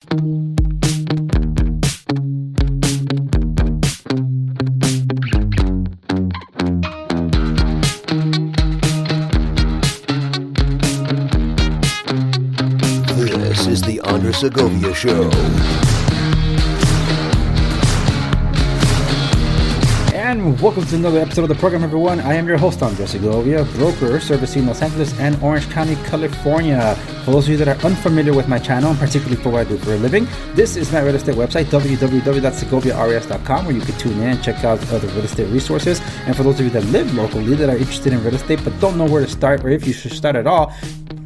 This is the Andres Segovia Show. And welcome to another episode of the program, everyone. I am your host, Andres Segovia, broker servicing Los Angeles and Orange County, California. For those of you that are unfamiliar with my channel, and particularly for what I do for a living, this is my real estate website, www.segoviares.com, where you can tune in and check out other real estate resources. And for those of you that live locally, that are interested in real estate but don't know where to start, or if you should start at all,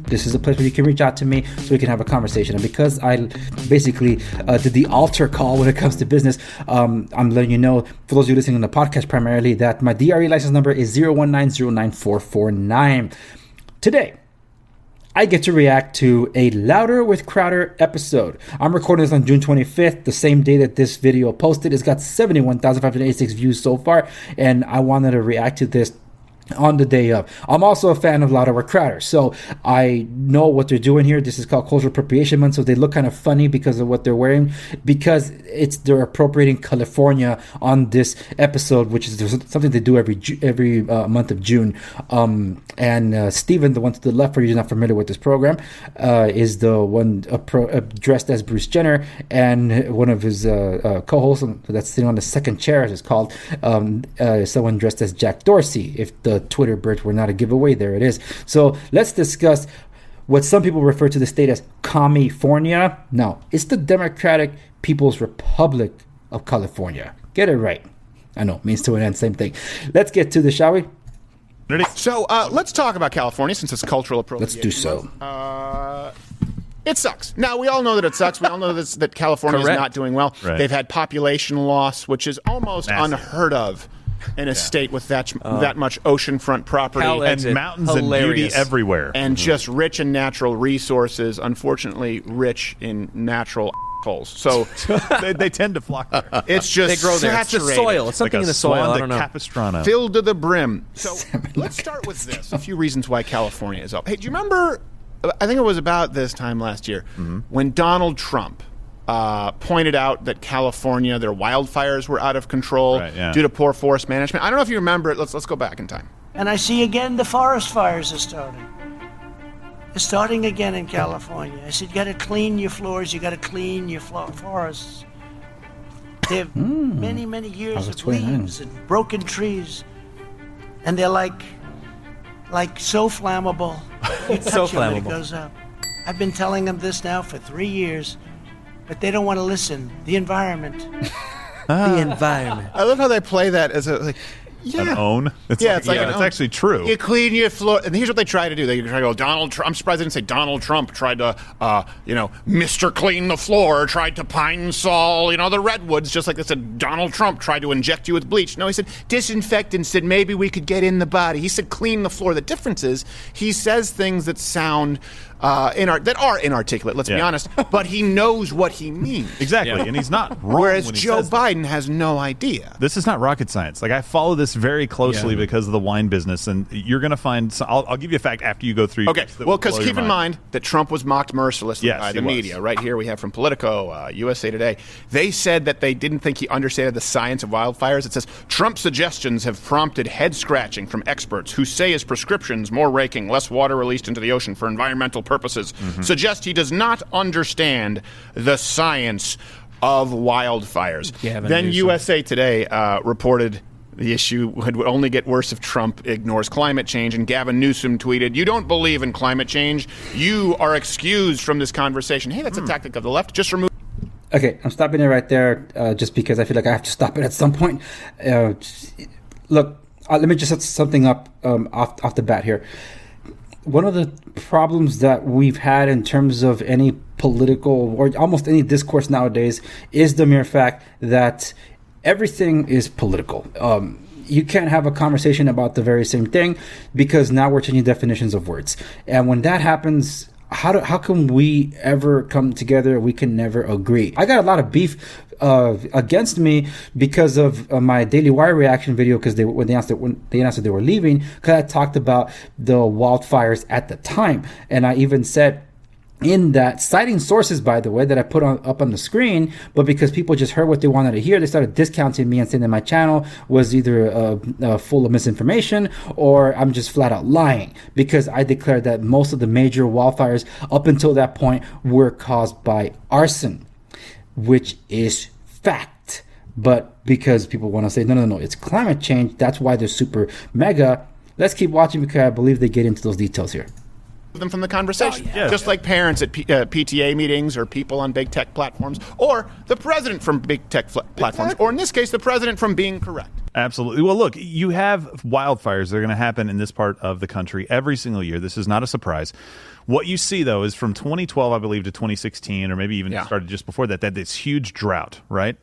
this is a place where you can reach out to me so we can have a conversation. And because I basically did the altar call when it comes to business, I'm letting you know, for those of you listening on the podcast primarily, that my DRE license number is 019094449. Today, I get to react to a Louder with Crowder episode. I'm recording this on June 25th, the same day that this video posted. It's got 71,586 views so far, and I wanted to react to this on the day of. I'm also a fan of Louder with Crowder, so I know what they're doing here. This is called Cultural Appropriation Month, so they look kind of funny because of what they're wearing, because they're appropriating California on this episode, which is something they do every month of June. And Steven, the one to the left, for you who's not familiar with this program, is the one dressed as Bruce Jenner, and one of his co-hosts that's sitting on the second chair, as it's called, someone dressed as Jack Dorsey. If the Twitter bird were not a giveaway, there it is. So let's discuss what some people refer to the state as California. No, it's the Democratic People's Republic of California. Get it right. I know, means to an end, same thing. Let's get to this, shall we? So let's talk about California, since it's cultural appropriation. Let's do so. It sucks. Now, we all know that it sucks. We all know that California is not doing well. Right. They've had population loss, which is almost unheard of in a state with that much oceanfront property. And mountains and beauty everywhere. And just rich in natural resources, unfortunately rich in natural holes. So they tend to flock there. It's just they grow there. It's the soil. It's something like in the soil. I don't know. Capistrano. Filled to the brim. So let's start with this. A few reasons why California is up. Hey, do you remember, I think it was about this time last year, when Donald Trump pointed out that California, their wildfires were out of control due to poor forest management. I don't know if you remember it. Let's go back in time. And I see again the forest fires are starting. They're starting again in California. I said, you got to clean your floors. You got to clean your forests. They have many, many years of leaves and broken trees, and they're like so flammable. You touch So them and flammable. it goes up. I've been telling them this now for 3 years. But they don't want to listen. The environment. The environment. I love how they play that as a An own. It's it's actually true. You clean your floor, and here's what they try to do. They try to go, Donald Trump. I'm surprised they didn't say Donald Trump tried to, Mr. Clean the Floor, tried to pine sol, the redwoods, just like they said Donald Trump tried to inject you with bleach. No, he said disinfectant, said maybe we could get in the body. He said clean the floor. The difference is he says things that sound that are inarticulate, let's be honest, but he knows what he means. Exactly, and he's not wrong. Whereas when he Joe says that. Biden has no idea. This is not rocket science. Like, I follow this very closely because of the wine business, and you're going to find. I'll give you a fact after you go through. Okay, well, because keep in mind that Trump was mocked mercilessly by the media. Right here we have from Politico, USA Today. They said that they didn't think he understood the science of wildfires. It says, Trump's suggestions have prompted head-scratching from experts who say his prescriptions, more raking, less water released into the ocean for environmental purposes, suggest he does not understand the science of wildfires. Then USA Today reported the issue would only get worse if Trump ignores climate change, and Gavin Newsom tweeted, "You don't believe in climate change. You are excused from this conversation." Hey, that's a tactic of the left. Just remove. Okay, I'm stopping it right there just because I feel like I have to stop it at some point. Look, let me just set something up off the bat here. One of the problems that we've had in terms of any political or almost any discourse nowadays is the mere fact that everything is political. You can't have a conversation about the very same thing because now we're changing definitions of words. And when that happens, how can we ever come together? We can never agree. I got a lot of beef against me because of my Daily Wire reaction video, because when they announced that they were leaving, because I talked about the wildfires at the time, and I even said in that, citing sources, by the way, that I put up on the screen, but because people just heard what they wanted to hear, they started discounting me and saying that my channel was either full of misinformation or I'm just flat out lying, because I declared that most of the major wildfires up until that point were caused by arson, which is fact. But because people want to say, no, it's climate change, that's why they're super mega. Let's keep watching, because I believe they get into those details here. Them from the conversation, just like parents at PTA meetings or people on big tech platforms, or the president from big tech platforms, or in this case, the president from being correct. Absolutely. Well, look, you have wildfires that are going to happen in this part of the country every single year. This is not a surprise. What you see, though, is from 2012, I believe, to 2016, or maybe even started just before that, this huge drought, right?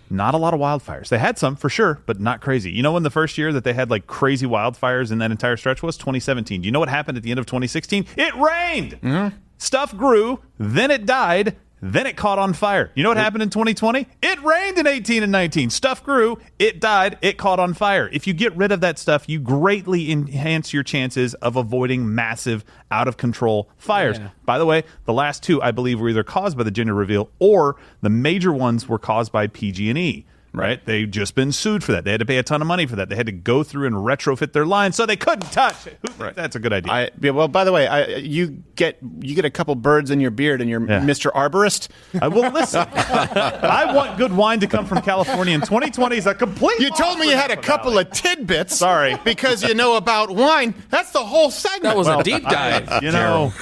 Not a lot of wildfires. They had some, for sure, but not crazy. You know when the first year that they had like crazy wildfires in that entire stretch was? 2017. Do you know what happened at the end of 2016? It rained! Mm-hmm. Stuff grew, then it died, then it caught on fire. You know what happened in 2020? It rained in 18 and 19. Stuff grew, it died, it caught on fire. If you get rid of that stuff, you greatly enhance your chances of avoiding massive, out-of-control fires. Yeah. By the way, the last two, I believe, were either caused by the gender reveal or the major ones were caused by PG&E. Right? They've just been sued for that. They had to pay a ton of money for that. They had to go through and retrofit their lines so they couldn't touch it. That's a good idea. Well, by the way, you get a couple birds in your beard and you're Mr. Arborist. Well, listen, I want good wine to come from California in 2020 is a complete... You told me you had a couple of tidbits. Sorry. Because you know about wine. That's the whole segment. That was a deep dive.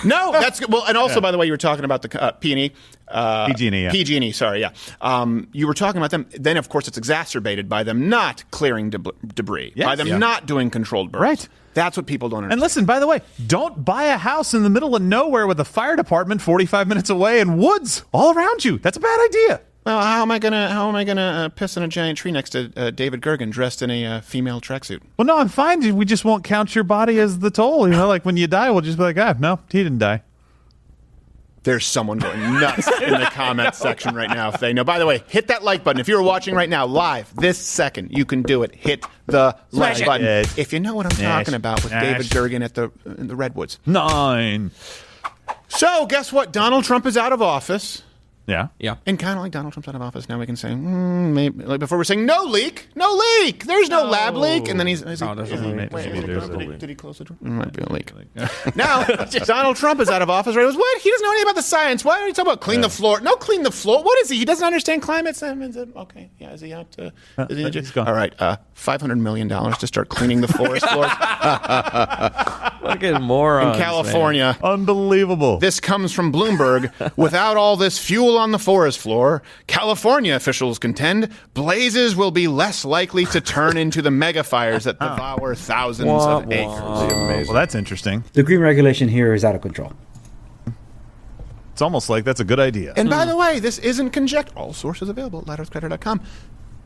No, that's good. Well, and also, by the way, you were talking about the P&E. PG&E, PG&E, sorry, you were talking about them. Then, of course, it's exacerbated by them not clearing debris, by them not doing controlled burns. Right. That's what people don't understand. And listen, by the way, don't buy a house in the middle of nowhere with a fire department 45 minutes away and woods all around you. That's a bad idea. Well, how am I gonna piss on a giant tree next to David Gergen dressed in a female tracksuit? Well, no, I'm fine. We just won't count your body as the toll. You know, like when you die, we'll just be like, no, he didn't die. There's someone going nuts in the comment section right now if they know. By the way, hit that like button. If you're watching right now, live, this second, you can do it. Hit the like button. If you know what I'm talking about with David Gergen at the Redwoods. 9. So, guess what? Donald Trump is out of office. Yeah. And kind of like Donald Trump's out of office, now we can say, maybe, like before we're saying, no leak. There's no lab leak. And then did he close the door? There might be a leak. Now, Donald Trump is out of office, right? What? He doesn't know anything about the science. Why are you talking about clean the floor? No, clean the floor. What is he? He doesn't understand climate. Okay, is he out? He's gone. All right, $500 million to start cleaning the forest floors. Look at morons, in California. Man. Unbelievable. This comes from Bloomberg. Without all this fuel on the forest floor, California officials contend blazes will be less likely to turn into the mega fires that devour thousands of acres. Well, that's interesting. The green regulation here is out of control. It's almost like that's a good idea. And by the way, this isn't conjecture. All sources available at LightEarthCreditor.com.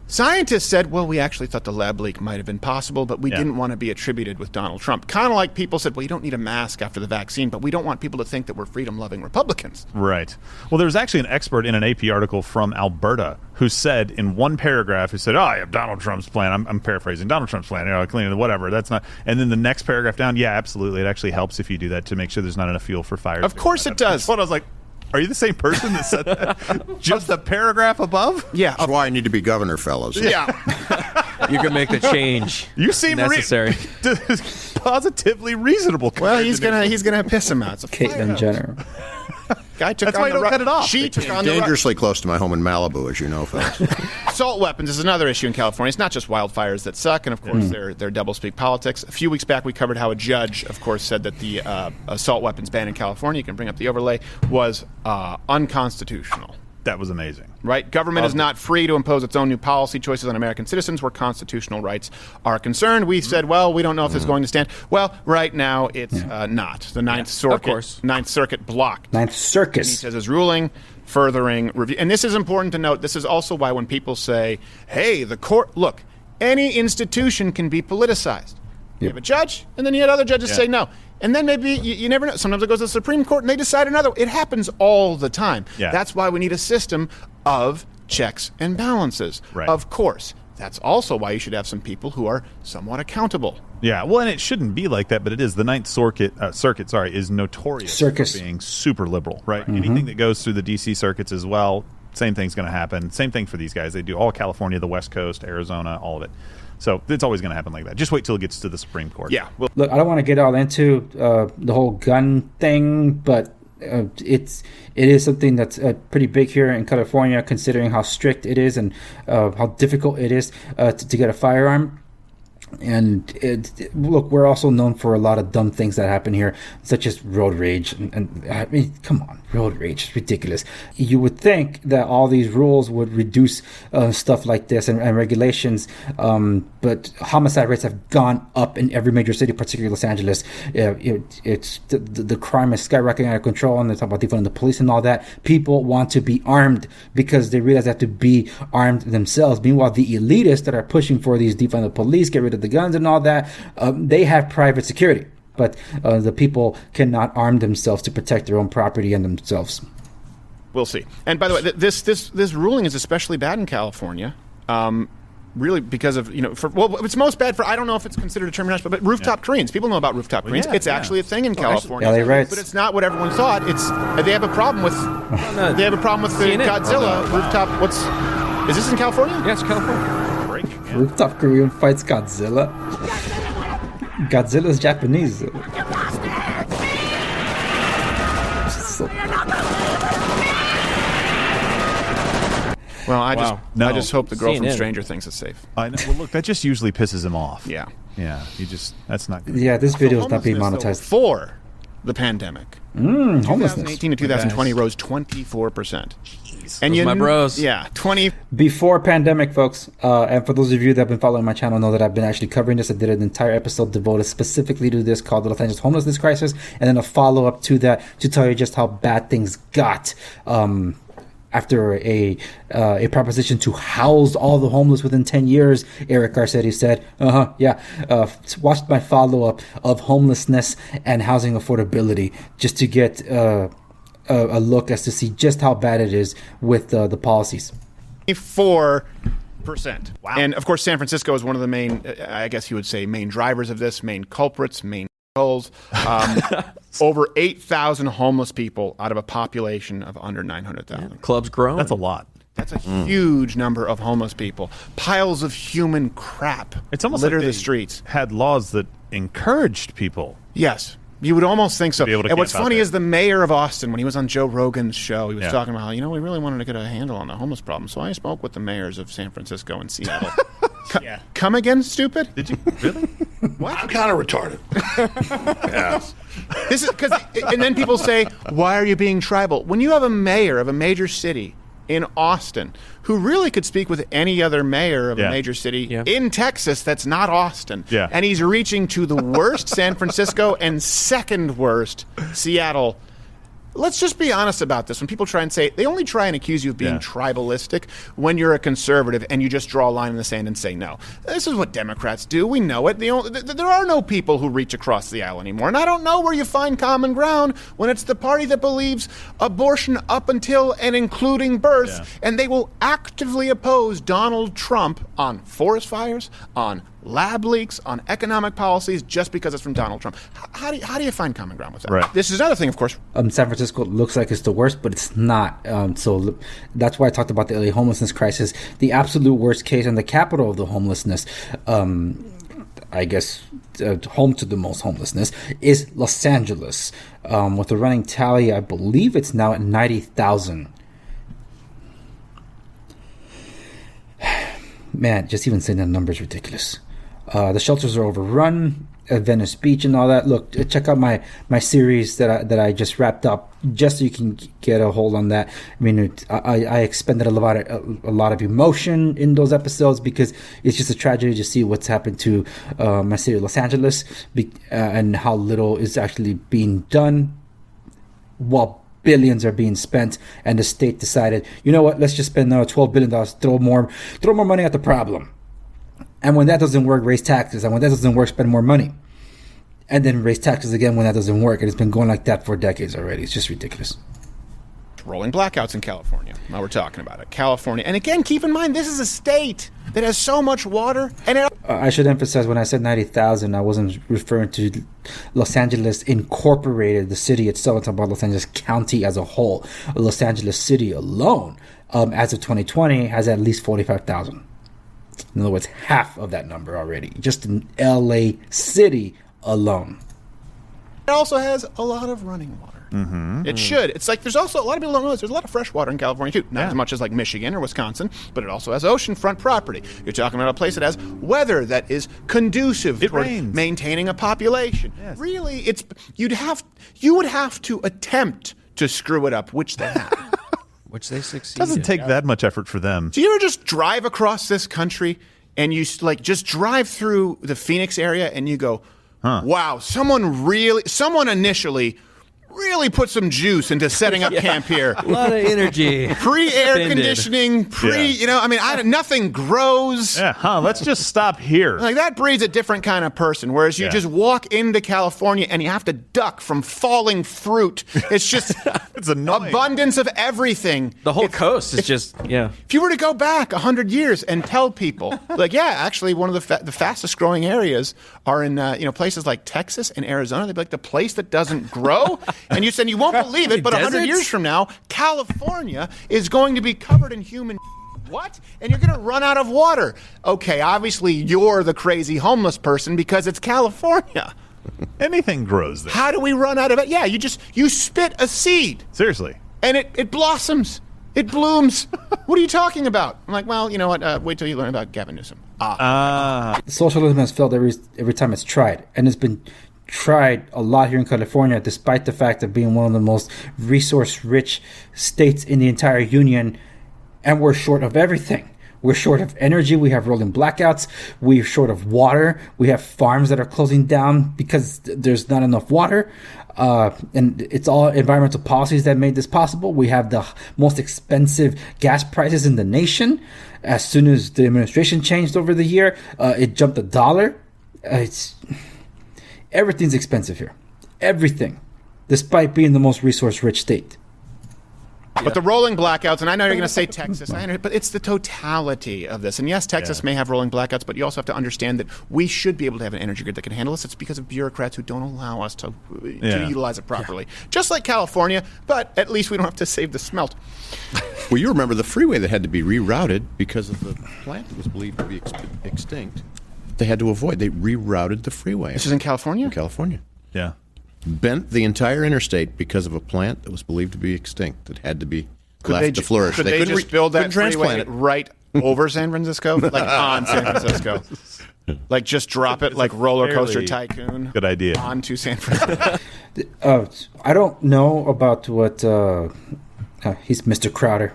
Scientists said, well, we actually thought the lab leak might have been possible, but we didn't want to be attributed with Donald Trump. Kind of like people said, well, you don't need a mask after the vaccine, but we don't want people to think that we're freedom-loving Republicans. Right. Well, there's actually an expert in an AP article from Alberta who said in one paragraph, who said, I have Donald Trump's plan. I'm paraphrasing. Donald Trump's plan, cleaning, whatever. That's not. And then the next paragraph down, absolutely. It actually helps if you do that to make sure there's not enough fuel for fires. Of course it does. What I was like, are you the same person that said that? Just the paragraph above? Yeah. That's why I need to be governor, fellas. Yeah. You can make the change. You seem necessary. Positively reasonable. Well, he's gonna piss him out. It's a Caitlyn Jenner. Guy took That's why you don't cut it off. She took on dangerously close to my home in Malibu, as you know, fellas. Assault weapons is another issue in California. It's not just wildfires that suck, and of course they're doublespeak politics. A few weeks back, we covered how a judge, of course, said that the assault weapons ban in California, you can bring up the overlay, was unconstitutional. That was amazing. Right? Government is not free to impose its own new policy choices on American citizens where constitutional rights are concerned. We said, well, we don't know if this is going to stand. Well, right now it's not. The Ninth Circuit blocked. Ninth Circus. And he says his ruling furthering review. And this is important to note. This is also why when people say, hey, the court, look, any institution can be politicized. You have a judge, and then you had other judges say no. And then maybe, you never know. Sometimes it goes to the Supreme Court, and they decide another. It happens all the time. Yeah. That's why we need a system of checks and balances. Right. Of course, that's also why you should have some people who are somewhat accountable. Yeah, well, and it shouldn't be like that, but it is. The Ninth Circuit, is notorious for being super liberal, right? Mm-hmm. Anything that goes through the D.C. circuits as well, same thing's going to happen. Same thing for these guys. They do all California, the West Coast, Arizona, all of it. So it's always going to happen like that. Just wait till it gets to the Supreme Court. Yeah. Well, look, I don't want to get all into the whole gun thing, but it is something that's pretty big here in California, considering how strict it is and how difficult it is to get a firearm. And look, we're also known for a lot of dumb things that happen here, such as road rage. And I mean, come on, road rage is ridiculous. You would think that all these rules would reduce stuff like this and regulations, but homicide rates have gone up in every major city, particularly Los Angeles. It's the crime is skyrocketing out of control, and they talk about defunding the police and all that. People want to be armed because they realize they have to be armed themselves. Meanwhile, the elitists that are pushing for these defund the police, get rid of the guns and all that, they have private security, but the people cannot arm themselves to protect their own property and themselves. We'll see. And by the way, this ruling is especially bad in California, really because of, it's most bad for, I don't know if it's considered a terminology, but rooftop Koreans. People know about rooftop Koreans. It's actually a thing in California. LA riots. But it's not what everyone thought. They have a problem with the Godzilla rooftop. Is this in California? Yeah, it's California. Rooftop Korean fights Godzilla. Godzilla's Japanese. Well, I just hope the girl from Stranger Things is safe. I know. Well, look, that just usually pisses him off. Yeah. That's not good. Yeah, this video is not being monetized. For the pandemic. Homelessness. 2018 to 2020 rose 24%. And my bros. Yeah, 20. Before pandemic, folks, and for those of you that have been following my channel know that I've been actually covering this. I did an entire episode devoted specifically to this called the Los Angeles Homelessness Crisis, and then a follow-up to that to tell you just how bad things got after a proposition to house all the homeless within 10 years. Eric Garcetti said, watched my follow-up of homelessness and housing affordability just to get a look as to see just how bad it is with the policies. 4%. Wow. And of course, San Francisco is one of the main, I guess you would say, main drivers of this, main culprits, main goals. Over 8,000 homeless people out of a population of under 900,000. Yeah, club's growing. That's a lot. That's a huge number of homeless people. Piles of human crap. It's almost litter like the streets. Had laws that encouraged people. Yes. You would almost think so. And what's funny is the mayor of Austin, when he was on Joe Rogan's show, he was talking about how, we really wanted to get a handle on the homeless problem. So I spoke with the mayors of San Francisco and Seattle. Come again, stupid? Did you? Really? What? I'm kind of retarded. Yes. This is because, and then people say, why are you being tribal? When you have a mayor of a major city in Austin who really could speak with any other mayor of a major city in Texas that's not Austin. Yeah. And he's reaching to the worst San Francisco and second worst Seattle. Let's just be honest about this. When people try and say, they only try and accuse you of being tribalistic when you're a conservative and you just draw a line in the sand and say no. This is what Democrats do. We know it. There are no people who reach across the aisle anymore. And I don't know where you find common ground when it's the party that believes abortion up until and including birth. Yeah. And they will actively oppose Donald Trump on forest fires, on lab leaks, on economic policies, just because it's from Donald Trump. How do you find common ground with that? Right. This is another thing, of course. San Francisco looks like it's the worst, but it's not. So that's why I talked about the LA homelessness crisis. The absolute worst case and the capital of the homelessness, I guess, home to the most homelessness, is Los Angeles. With a running tally, I believe it's now at 90,000. Man, just even saying that number is ridiculous. The shelters are overrun at Venice Beach and all that. Look, check out my series that I just wrapped up, just so you can get a hold on that. I mean, I expended a lot of emotion in those episodes because it's just a tragedy to see what's happened to my city of Los Angeles and how little is actually being done while billions are being spent, and the state decided, you know what, let's just spend $12 billion, throw more money at the problem. And when that doesn't work, raise taxes. And when that doesn't work, spend more money. And then raise taxes again when that doesn't work. And it's been going like that for decades already. It's just ridiculous. Rolling blackouts in California. Now we're talking about it. California. And again, keep in mind, this is a state. that has so much water. And I should emphasize, when I said 90,000, I wasn't referring to Los Angeles Incorporated, the city itself. I'm talking about Los Angeles County as a whole. Los Angeles City alone, as of 2020, has at least 45,000. In other words, half of that number already, just in LA City alone. It also has a lot of running water. It should. It's like there's also a lot of people don't realize there's a lot of fresh water in California too. Not as much as like Michigan or Wisconsin, but it also has oceanfront property. You're talking about a place that has weather that is conducive to maintaining a population. Yes. Really, you would have to attempt to screw it up, which they have. Which they succeed. Doesn't take that much effort for them. Do you ever just drive across this country and you like just drive through the Phoenix area and you go, wow, someone initially really put some juice into setting up camp here. A lot of energy. Pre-air conditioning, nothing grows. Yeah, let's just stop here. Like that breeds a different kind of person, whereas you just walk into California and you have to duck from falling fruit. It's just it's annoying. Abundance of everything. The whole coast is just, If you were to go back 100 years and tell people, like, actually one of the fastest growing areas are in places like Texas and Arizona. They'd be like, the place that doesn't grow. And you said you won't believe it, but 100 years from now, California is going to be covered in human what? And you're going to run out of water. Okay, obviously you're the crazy homeless person because it's California. Anything grows there. How do we run out of it? Yeah, you spit a seed. Seriously. And it blossoms. It blooms. What are you talking about? I'm like, well, you know what? Wait till you learn about Gavin Newsom. Socialism has failed every time it's tried, and it's been tried a lot here in California, despite the fact of being one of the most resource-rich states in the entire union, and we're short of everything. We're short of energy. We have rolling blackouts. We're short of water. We have farms that are closing down because there's not enough water. And it's all environmental policies that made this possible. We have the most expensive gas prices in the nation. As soon as the administration changed over the year, it jumped $1. Everything's expensive here. Everything. Despite being the most resource-rich state. But the rolling blackouts, and I know you're going to say Texas, but it's the totality of this. And yes, Texas may have rolling blackouts, but you also have to understand that we should be able to have an energy grid that can handle this. It's because of bureaucrats who don't allow us to utilize it properly. Just like California, but at least we don't have to save the smelt. Well, you remember the freeway that had to be rerouted because of the plant that was believed to be extinct. They had to avoid. They rerouted the freeway. This is in California? In California. Yeah. Bent the entire interstate because of a plant that was believed to be extinct that had to be left to flourish. Could they just build that freeway right over San Francisco? Like on San Francisco? Like just drop it like Roller Coaster Tycoon? Good idea. Onto San Francisco? I don't know about what... he's Mr. Crowder.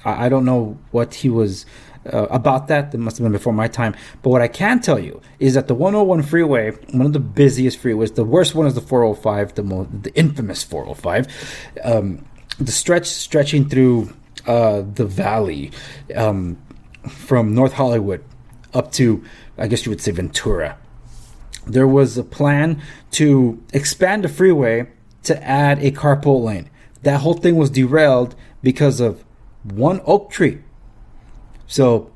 I don't know what he was... about that must have been before my time. But what I can tell you is that the 101 freeway, one of the busiest freeways, the worst one is the 405, the infamous 405, the stretching through the valley from North Hollywood up to, I guess you would say, Ventura. There was a plan to expand the freeway to add a carpool lane. That whole thing was derailed because of one oak tree. So,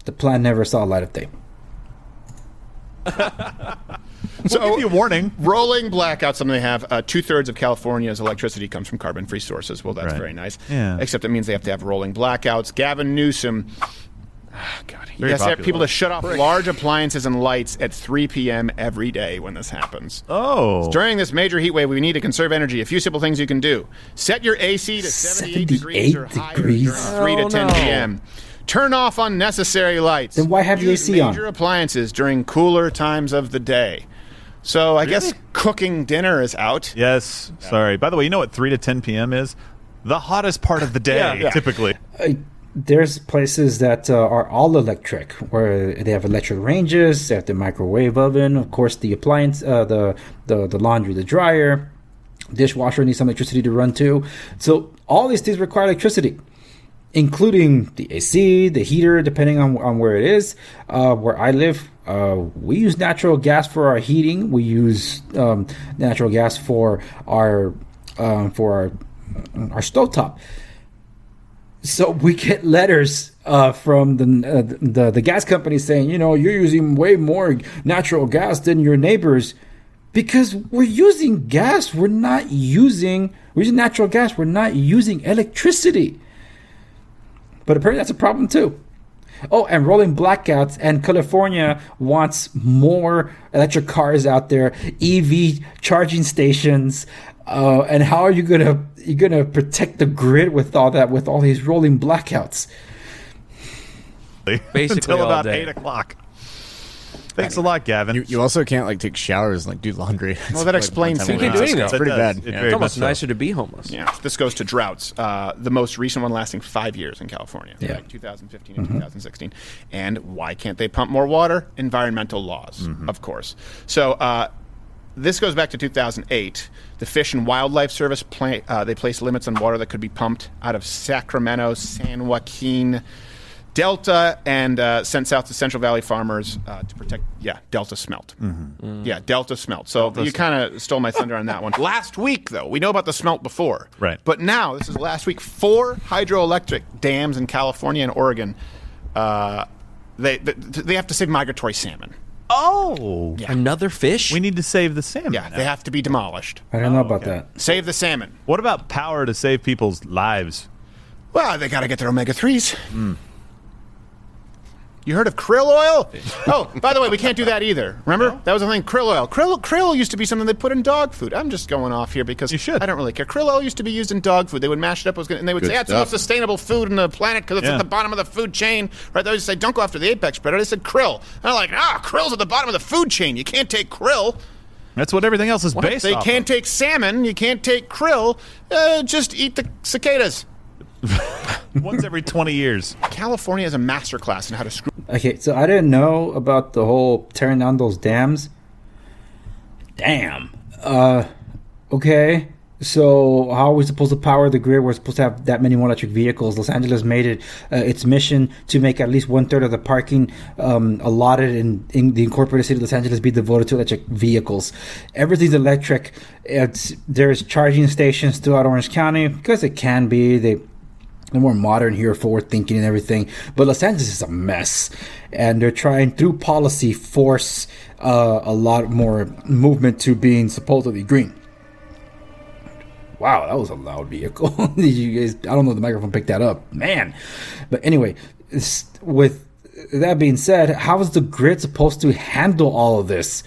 the plan never saw light of day. So, I'll give you a warning. Rolling blackouts, something they have. 2/3 of California's electricity comes from carbon-free sources. Well, that's very nice. Yeah. Except it means they have to have rolling blackouts. Gavin Newsom, he has people to shut off large appliances and lights at 3 p.m. every day when this happens. Oh. During this major heat wave, we need to conserve energy. A few simple things you can do. Set your AC to 78 degrees or higher during 3 to 10 p.m. Turn off unnecessary lights. Then why have the AC on? Major appliances during cooler times of the day. So I guess cooking dinner is out. Yes. Sorry. By the way, you know what 3 to 10 p.m. is? The hottest part of the day, typically. There's places that are all electric, where they have electric ranges, they have the microwave oven, of course the appliance, the laundry, the dryer, dishwasher needs some electricity to run too. So all these things require electricity, including the AC, the heater, depending on where it is. Where I live, we use natural gas for our heating. We use natural gas for our stovetop. So we get letters from the gas company saying, you're using way more natural gas than your neighbors, because we're using gas. We're using natural gas. We're not using electricity. But apparently that's a problem too. Oh, and rolling blackouts, and California wants more electric cars out there, EV charging stations. And how are you gonna protect the grid with all that, with all these rolling blackouts? Basically until about all day. 8 o'clock. Thanks a lot, Gavin. You also can't take showers and do laundry. Well, that explains You can't do anything. It's pretty bad. It's almost nicer to be homeless. Yeah, this goes to droughts. The most recent one lasting 5 years in California, Yeah. 2015 and 2016. And why can't they pump more water? Environmental laws, of course. So this goes back to 2008. The Fish and Wildlife Service they placed limits on water that could be pumped out of Sacramento, San Joaquin Delta, and sent south to Central Valley farmers to protect, Delta smelt. Yeah, Delta smelt. So you kind of stole my thunder on that one. Last week, though, we know about the smelt before. Right. But now, this is last week, 4 hydroelectric dams in California and Oregon, they have to save migratory salmon. Oh, Another fish? we need to save the salmon. Yeah, they have to be demolished. I don't know about that. Save the salmon. What about power to save people's lives? Well, they got to get their omega-3s. You heard of krill oil? Oh, by the way, we can't do that either. Remember? No? That was the thing, krill oil. Krill used to be something they put in dog food. I'm just going off here because you should. I don't really care. Krill oil used to be used in dog food. They would mash it up, and they would say, it's the most sustainable food on the planet because it's at the bottom of the food chain. Right? They would say, don't go after the apex predator. They said krill. And they're like, krill's at the bottom of the food chain. You can't take krill. That's what everything else is based They off can't of. take salmon. You can't take krill. Just eat the cicadas. Once every 20 years. California is a masterclass in how to screw. Okay, so I didn't know about the whole tearing down those dams. Damn. Okay. So how are we supposed to power the grid? We're supposed to have that many more electric vehicles. Los Angeles made it its mission to make at least 1/3 of the parking allotted in the incorporated city of Los Angeles be devoted to electric vehicles. Everything's electric. There's charging stations throughout Orange County because it can be. They're more modern here, forward thinking and everything. But Los Angeles is a mess. And they're trying, through policy, force a lot more movement to being supposedly green. Wow, that was a loud vehicle. You guys, I don't know if the microphone picked that up. Man. But anyway, with that being said, how is the grid supposed to handle all of this?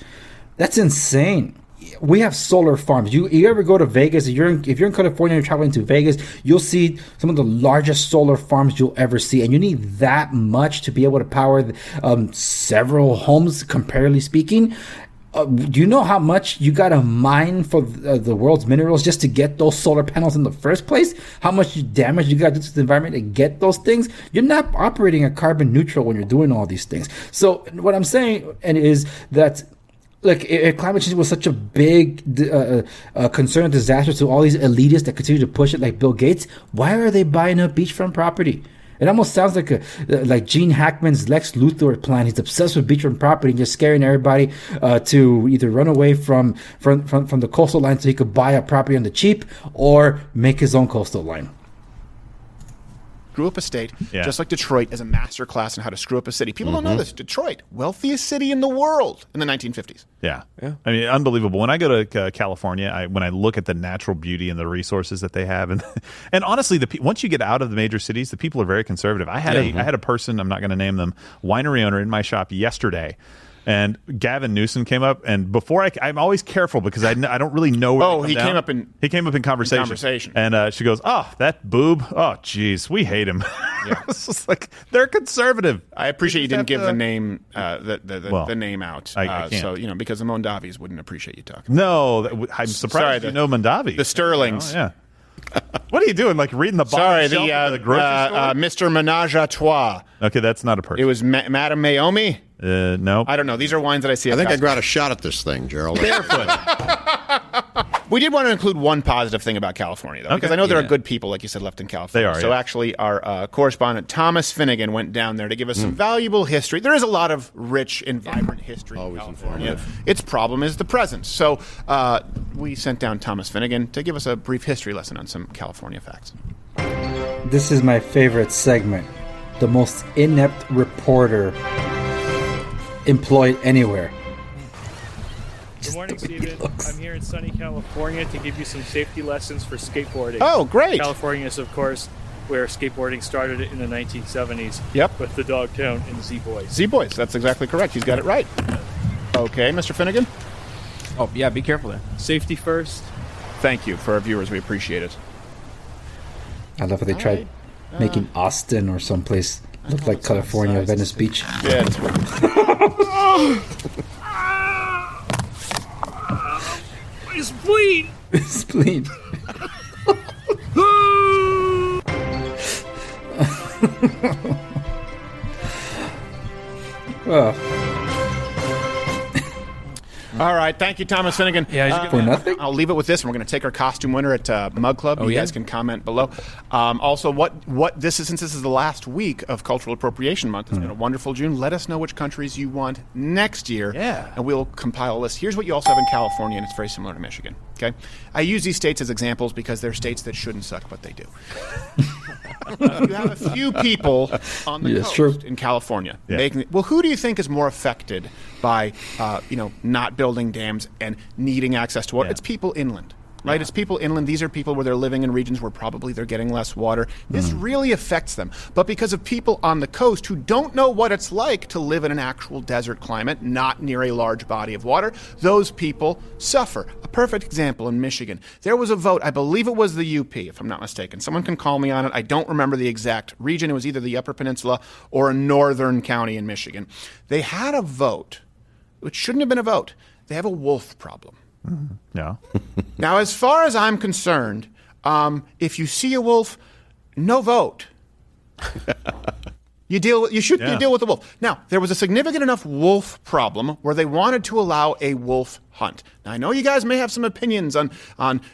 That's insane. We have solar farms. You ever go to Vegas? If you're in California and you're traveling to Vegas, you'll see some of the largest solar farms you'll ever see. And you need that much to be able to power several homes, comparatively speaking. Do you know how much you got to mine for the world's minerals just to get those solar panels in the first place? How much damage you got to do to the environment to get those things? You're not operating at carbon neutral when you're doing all these things. So what I'm saying is that, look, if climate change was such a big concern and disaster to all these elitists that continue to push it, like Bill Gates, why are they buying up beachfront property? It almost sounds like Gene Hackman's Lex Luthor plan. He's obsessed with beachfront property and just scaring everybody to either run away from the coastal line so he could buy a property on the cheap or make his own coastal line. Screw up a state, just like Detroit is a master class in how to screw up a city. People don't know this. Detroit, wealthiest city in the world in the 1950s. Yeah. I mean, unbelievable. When I go to California, when I look at the natural beauty and the resources that they have, and honestly, once you get out of the major cities, the people are very conservative. I had a person, I'm not going to name them, winery owner in my shop yesterday. And Gavin Newsom came up, and before I'm always careful because I don't really know where he came up in conversation. And she goes, "Oh, that boob. Oh, geez, we hate him." Yeah. It's just like they're conservative. I appreciate you didn't give the name the name out. I can't. So because the Mondavis wouldn't appreciate you talking. No, I'm surprised you know Mondavi. The Sterlings. Oh, yeah. What are you doing? Like reading the bottom shelf of the grocery store? Mr. Menage a Trois. Okay, that's not a person. It was Madame Naomi. No. I don't know. These are wines that I see. I think I got a shot at this thing, Gerald. Barefoot. We did want to include one positive thing about California, though, because I know there are good people, like you said, left in California. They are. So actually, our correspondent Thomas Finnegan went down there to give us some valuable history. There is a lot of rich and vibrant history in California. Its problem is the present. So we sent down Thomas Finnegan to give us a brief history lesson on some California facts. This is my favorite segment. The most inept reporter employed anywhere. Good morning, Steven. I'm here in sunny California to give you some safety lessons for skateboarding. Oh, great. California is, of course, where skateboarding started in the 1970s. Yep. With the Dogtown and Z-Boys. Z-Boys, that's exactly correct. He's got it right. Okay, Mr. Finnegan? Oh, yeah, be careful there. Safety first. Thank you. For our viewers, we appreciate it. I love how they tried making Austin or someplace look like California, Venice Beach. Yeah. My spleen! Spleen. All right, thank you, Thomas Finnegan. Yeah, for nothing. I'll leave it with this, and we're going to take our costume winner at Mug Club. You guys can comment below. Also, what this is, since this is the last week of Cultural Appropriation Month, it's been a wonderful June. Let us know which countries you want next year, and we'll compile a list. Here's what you also have in California, and it's very similar to Michigan. Okay, I use these states as examples because they're states that shouldn't suck, but they do. You have a few people on the coast in California making. Well, who do you think is more affected by, not building dams and needing access to water? It's people inland. Right? It's people inland. These are people where they're living in regions where probably they're getting less water. This really affects them. But because of people on the coast who don't know what it's like to live in an actual desert climate, not near a large body of water, those people suffer. A perfect example in Michigan. There was a vote, I believe it was the UP, if I'm not mistaken. Someone can call me on it. I don't remember the exact region. It was either the Upper Peninsula or a northern county in Michigan. They had a vote, which shouldn't have been a vote. They have a wolf problem. Yeah. Now, as far as I'm concerned, if you see a wolf, no vote. You deal with the wolf. Now, there was a significant enough wolf problem where they wanted to allow a wolf hunt. Now, I know you guys may have some opinions on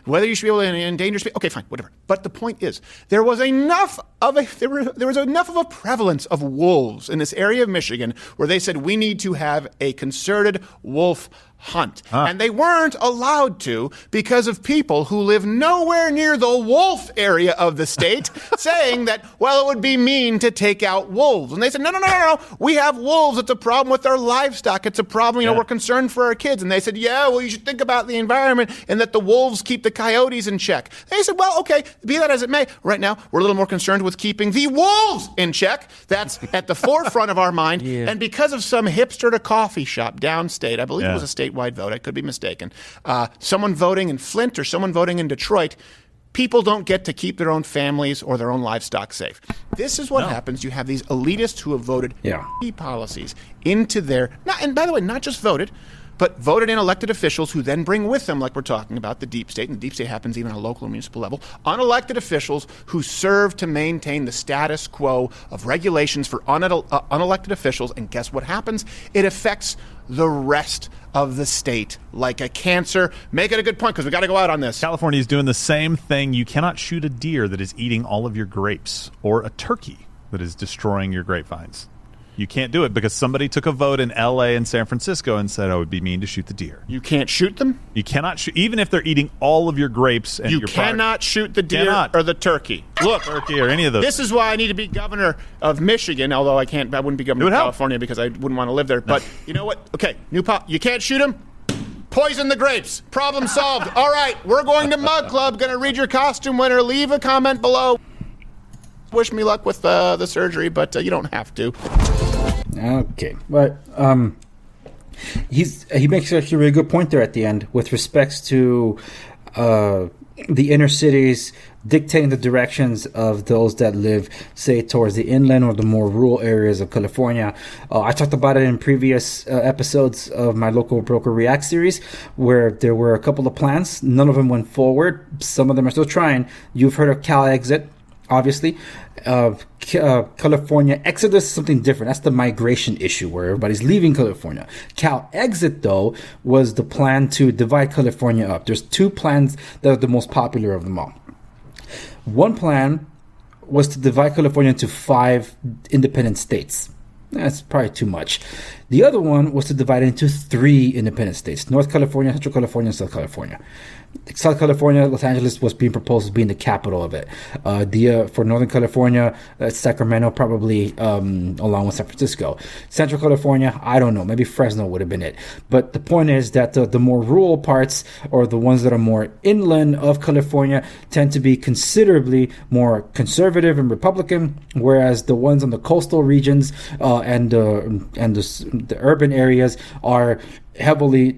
whether you should be able to endanger species. Okay, fine, whatever. But the point is, there was enough of a prevalence of wolves in this area of Michigan where they said we need to have a concerted wolf hunt. And they weren't allowed to because of people who live nowhere near the wolf area of the state saying that, well, it would be mean to take out wolves. And they said, no. We have wolves. It's a problem with our livestock. It's a problem, we're concerned for our kids. And they said, well, you should think about the environment and that the wolves keep the coyotes in check. And they said, well, okay, be that as it may. Right now, we're a little more concerned with keeping the wolves in check. That's at the forefront of our mind. And because of some hipster to coffee shop downstate, I believe it was a statewide vote, I could be mistaken, someone voting in Flint or someone voting in Detroit, people don't get to keep their own families or their own livestock safe. This is what happens. You have these elitists who have voted policies into their, and by the way, not just voted, but voted in elected officials who then bring with them, like we're talking about, the deep state, and the deep state happens even on a local and municipal level, unelected officials who serve to maintain the status quo of regulations for unelected officials. And guess what happens? It affects the rest of the state like a cancer. Make it a good point because we got to go out on this. California is doing the same thing. You cannot shoot a deer that is eating all of your grapes or a turkey that is destroying your grapevines. You can't do it because somebody took a vote in L.A. and San Francisco and said, it would be mean to shoot the deer. You can't shoot them? You cannot shoot, even if they're eating all of your grapes. And you cannot shoot the deer or the turkey. Look, turkey or any of those. This is why I need to be governor of Michigan, although I wouldn't be governor of California because I wouldn't want to live there. But you know what? Okay, you can't shoot them. Poison the grapes. Problem solved. All right, we're going to Mug Club. Going to read your costume winner. Leave a comment below. Wish me luck with the surgery, but you don't have to. Okay, but he makes actually a really good point there at the end with respects to the inner cities dictating the directions of those that live, say, towards the inland or the more rural areas of California. I talked about it in previous episodes of my Local Broker React series, where there were a couple of plans. None of them went forward. Some of them are still trying. You've heard of CalExit. obviously. California exodus is something different. That's the migration issue where everybody's leaving California. Cal exit, though, was the plan to divide California up. There's two plans that are the most popular of them all. One plan was to divide California into 5 independent states. That's probably too much. The other one was to divide it into 3 independent states: North California, Central California, and South California. South California, Los Angeles was being proposed as being the capital of it. For Northern California, Sacramento, probably along with San Francisco. Central California, I don't know. Maybe Fresno would have been it. But the point is that the more rural parts, or the ones that are more inland of California, tend to be considerably more conservative and Republican, whereas the ones on the coastal regions and the urban areas are heavily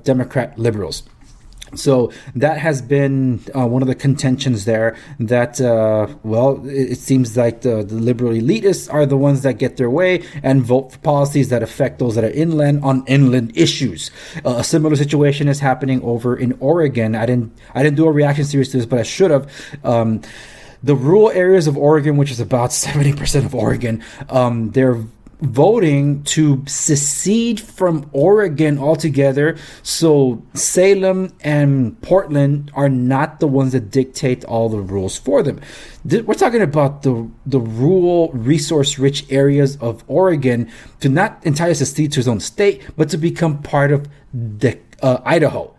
Democrat liberals. So that has been one of the contentions there, that, it seems like the liberal elitists are the ones that get their way and vote for policies that affect those that are inland on inland issues. A similar situation is happening over in Oregon. I didn't do a reaction series to this, but I should have. The rural areas of Oregon, which is about 70% of Oregon, they're voting to secede from Oregon altogether. So Salem and Portland are not the ones that dictate all the rules for them. We're talking about the rural, resource-rich areas of Oregon to not entirely secede to its own state, but to become part of Idaho.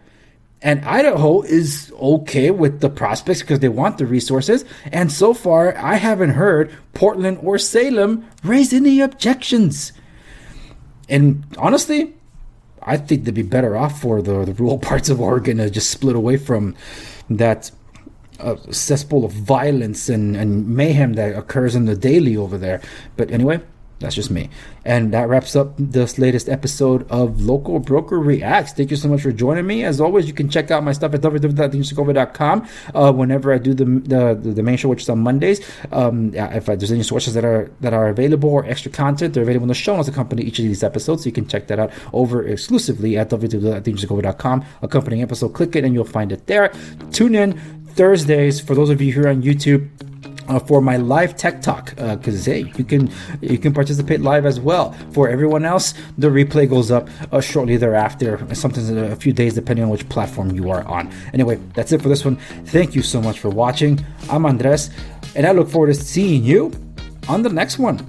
And Idaho is okay with the prospects because they want the resources. And so far, I haven't heard Portland or Salem raise any objections. And honestly, I think they'd be better off for the rural parts of Oregon to just split away from that cesspool of violence and mayhem that occurs in the daily over there. But anyway, that's just me. And that wraps up this latest episode of Local Broker Reacts. Thank you so much for joining me. As always, you can check out my stuff at www.thesegovia.com whenever I do the main show, which is on Mondays. If there's any sources that are available or extra content, they're available in the show notes accompany each of these episodes. So you can check that out over exclusively at www.thesegovia.com. Accompanying episode, click it and you'll find it there. Tune in Thursdays for those of you here on YouTube for my live tech talk, because hey, you can participate live as well. For everyone else, the replay goes up shortly thereafter, sometimes in a few days depending on which platform you are on. Anyway, that's it for this one. Thank you so much for watching. I'm Andres, and I look forward to seeing you on the next one.